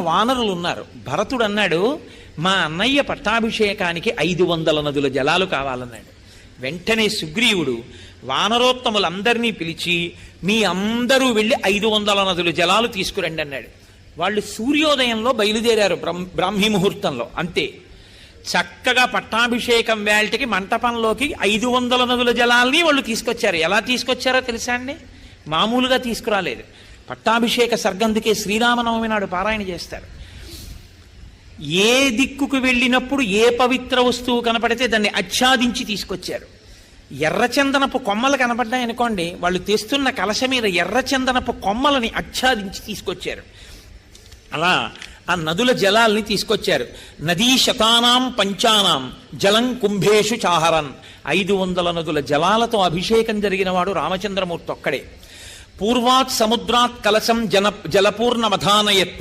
వానరులు ఉన్నారు. భరతుడు అన్నాడు, మా అన్నయ్య పట్టాభిషేకానికి 500 నదుల జలాలు కావాలన్నాడు. వెంటనే సుగ్రీవుడు వానరోత్తములందరినీ పిలిచి, మీ అందరూ వెళ్ళి 500 నదుల జలాలు తీసుకురండి అన్నాడు. వాళ్ళు సూర్యోదయంలో బయలుదేరారు, బ్రాహ్మీ ముహూర్తంలో. అంతే, చక్కగా పట్టాభిషేకం వేళటికి మంటపంలోకి 500 నదుల జలాల్ని వాళ్ళు తీసుకొచ్చారు. ఎలా తీసుకొచ్చారో తెలుసా అండి? మామూలుగా తీసుకురాలేదు. పట్టాభిషేక సర్గందుకే శ్రీరామనవమి నాడు పారాయణ చేస్తారు. ఏ దిక్కుకు వెళ్ళినప్పుడు ఏ పవిత్ర వస్తువు కనపడితే దాన్ని ఆచ్ఛాదించి తీసుకొచ్చారు. ఎర్రచందనపు కొమ్మలు కనపడ్డాయనుకోండి, వాళ్ళు తెస్తున్న కలశ మీద ఎర్రచందనపు కొమ్మలని ఆచ్ఛాదించి తీసుకొచ్చారు. అలా ఆ నదుల జలాల్ని తీసుకొచ్చారు. నదీ శతానాం పంచానాం జలం కుంభేషు చాహరన్. 500 నదుల జలాలతో అభిషేకం జరిగిన వాడు రామచంద్రమూర్తి ఒక్కడే. పూర్వాత్ సముద్రాత్ కలశం జలపూర్ణమధానయత్